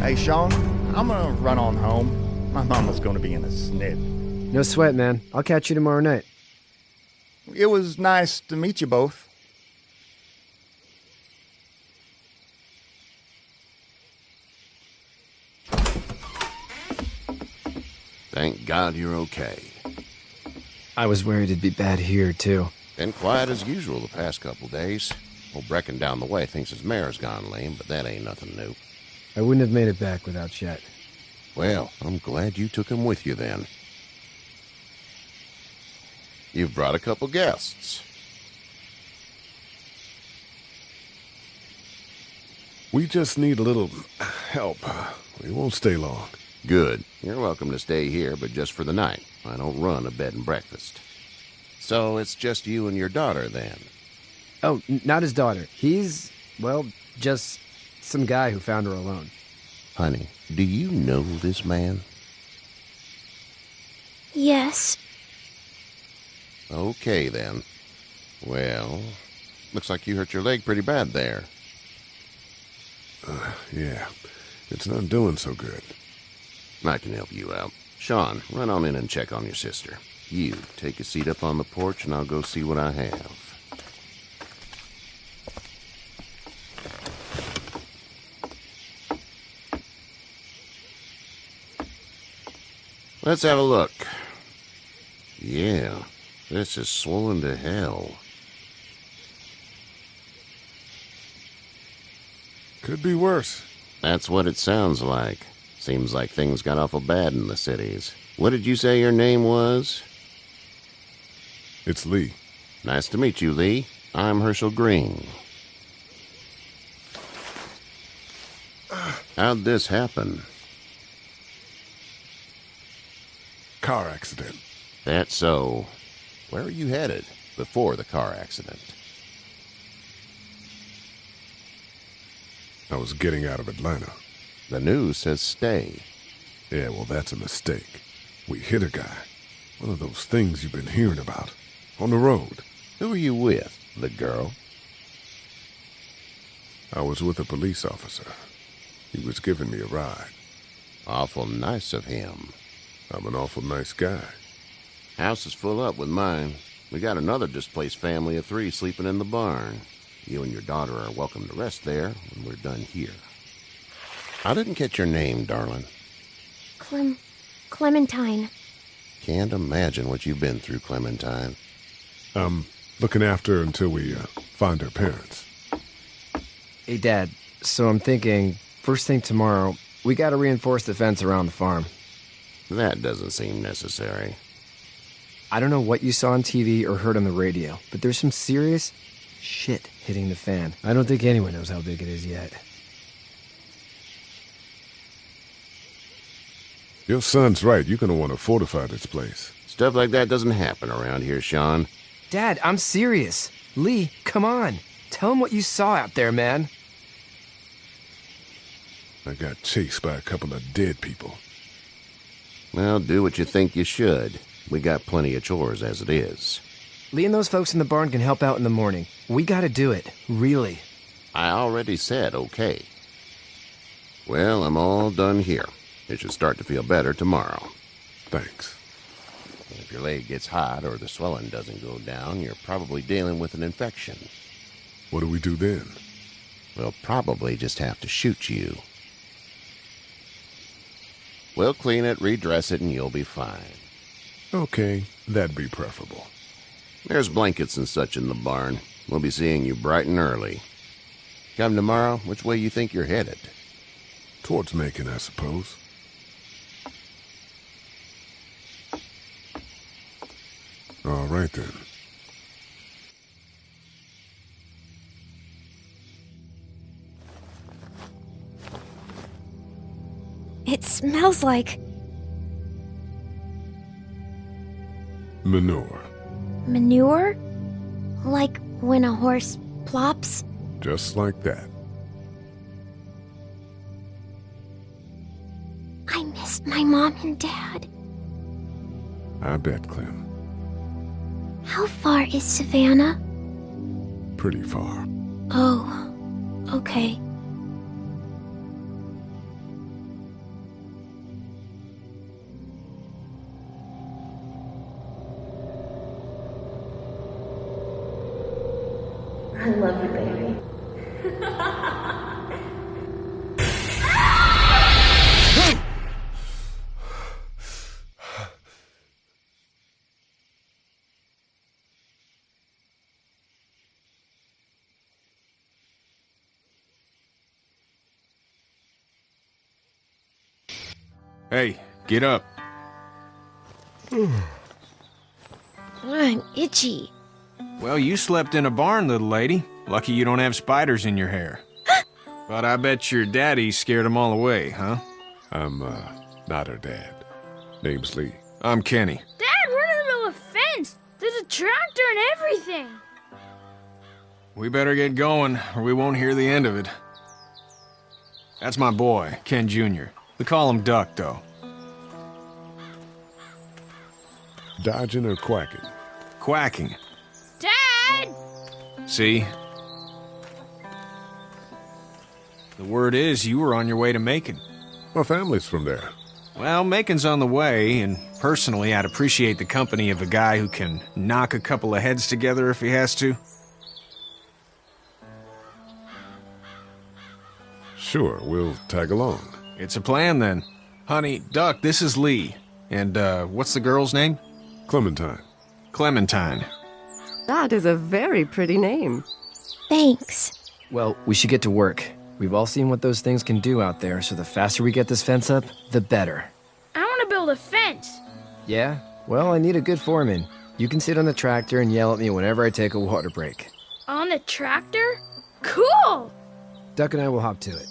Hey, Sean, I'm gonna run on home. My mama's gonna be in a snit. No sweat, man. I'll catch you tomorrow night. It was nice to meet you both. Thank God you're okay. I was worried it'd be bad here, too. Been quiet as usual the past couple days. Old Brecken down the way thinks his mare's gone lame, but that ain't nothing new. I wouldn't have made it back without Chet. Well, I'm glad you took him with you then. You've brought a couple guests. We just need a little help. We won't stay long. Good. You're welcome to stay here, but just for the night. I don't run a bed and breakfast. So it's just you and your daughter, then? Oh, not his daughter. He's, well, just some guy who found her alone. Honey, do you know this man? Yes. Okay, then. Well, looks like you hurt your leg pretty bad there. Yeah, it's not doing so good. I can help you out. Sean, run on in and check on your sister. You, take a seat up on the porch and I'll go see what I have. Let's have a look. Yeah, this is swollen to hell. Could be worse. That's what it sounds like. Seems like things got awful bad in the cities. What did you say your name was? It's Lee. Nice to meet you, Lee. I'm Herschel Green. How'd this happen? Car accident. That's so. Where are you headed before the car accident? I was getting out of Atlanta. The news says stay. Yeah, well, that's a mistake. We hit a guy. One of those things you've been hearing about. On the road. Who are you with? The girl? I was with a police officer. He was giving me a ride. Awful nice of him. I'm an awful nice guy. House is full up with mine. We got another displaced family of 3 sleeping in the barn. You and your daughter are welcome to rest there when we're done here. I didn't catch your name, darling. Clementine. Can't imagine what you've been through, Clementine. I'm looking after her until we find her parents. Hey, Dad, so I'm thinking, first thing tomorrow, we gotta reinforce the fence around the farm. That doesn't seem necessary. I don't know what you saw on TV or heard on the radio, but there's some serious shit hitting the fan. I don't think anyone knows how big it is yet. Your son's right. You're going to want to fortify this place. Stuff like that doesn't happen around here, Sean. Dad, I'm serious. Lee, come on. Tell him what you saw out there, man. I got chased by a couple of dead people. Well, do what you think you should. We got plenty of chores as it is. Lee and those folks in the barn can help out in the morning. We gotta do it. Really. I already said okay. Well, I'm all done here. It should start to feel better tomorrow. Thanks. If your leg gets hot or the swelling doesn't go down, you're probably dealing with an infection. What do we do then? We'll probably just have to shoot you. We'll clean it, redress it, and you'll be fine. Okay, that'd be preferable. There's blankets and such in the barn. We'll be seeing you bright and early. Come tomorrow, which way you think you're headed? Towards Macon, I suppose. All right, then. It smells like Manure. manure? Like when a horse plops? Just like that. I missed my mom and dad. I bet, Clem. How far is Savannah? Pretty far. Oh, okay. Hey, get up. I'm itchy. Well, you slept in a barn, little lady. Lucky you don't have spiders in your hair. But I bet your daddy scared them all away, huh? I'm, not her dad. Name's Lee. I'm Kenny. Dad, we're in the middle of a fence. There's a tractor and everything. We better get going, or we won't hear the end of it. That's my boy, Ken Jr. We call him Duck, though. Dodging or quacking? Quacking. Dad! See? The word is you were on your way to Macon. My family's from there. Well, Macon's on the way, and personally, I'd appreciate the company of a guy who can knock a couple of heads together if he has to. Sure, we'll tag along. It's a plan, then. Honey, Duck, this is Lee. And, what's the girl's name? Clementine. Clementine. That is a very pretty name. Thanks. Well, we should get to work. We've all seen what those things can do out there, so the faster we get this fence up, the better. I want to build a fence. Yeah? Well, I need a good foreman. You can sit on the tractor and yell at me whenever I take a water break. On the tractor? Cool! Duck and I will hop to it.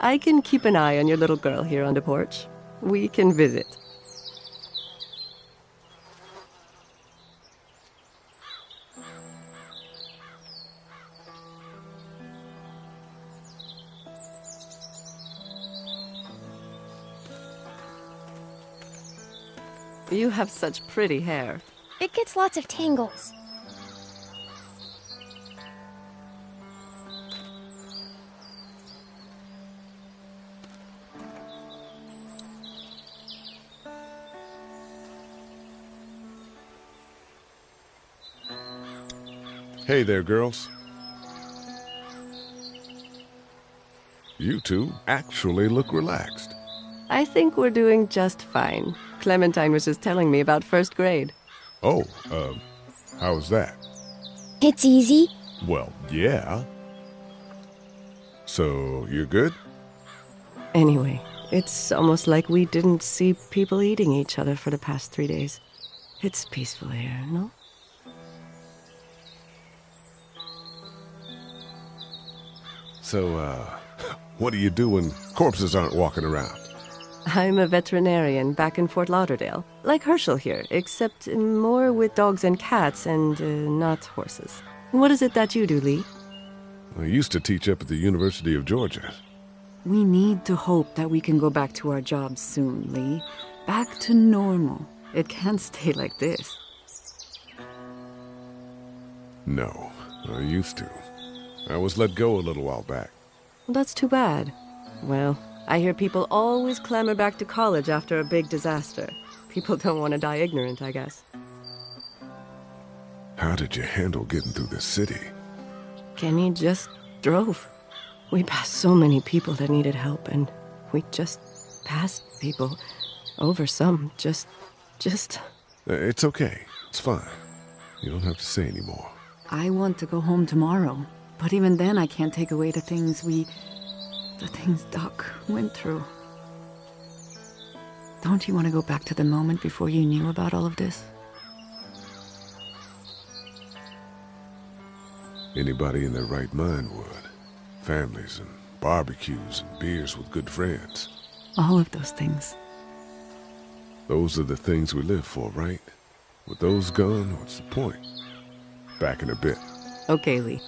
I can keep an eye on your little girl here on the porch. We can visit. You have such pretty hair. It gets lots of tangles. Hey there, girls. You two actually look relaxed. I think we're doing just fine. Clementine was just telling me about first grade. Oh, how was that? It's easy. Well, yeah. So, you're good? Anyway, it's almost like we didn't see people eating each other for the past 3 days. It's peaceful here, no? So, what do you do when corpses aren't walking around? I'm a veterinarian back in Fort Lauderdale, like Herschel here, except more with dogs and cats and not horses. What is it that you do, Lee? I used to teach up at the University of Georgia. We need to hope that we can go back to our jobs soon, Lee. Back to normal. It can't stay like this. No, I used to. I was let go a little while back. Well, that's too bad. Well, I hear people always clamor back to college after a big disaster. People don't want to die ignorant, I guess. How did you handle getting through the city? Kenny just drove. We passed so many people that needed help, and we just passed people over some. Just... It's okay. It's fine. You don't have to say anymore. I want to go home tomorrow. But even then, I can't take away the things Duck went through. Don't you want to go back to the moment before you knew about all of this? Anybody in their right mind would. Families and barbecues and beers with good friends. All of those things. Those are the things we live for, right? With those gone, what's the point? Back in a bit. Okay, Lee.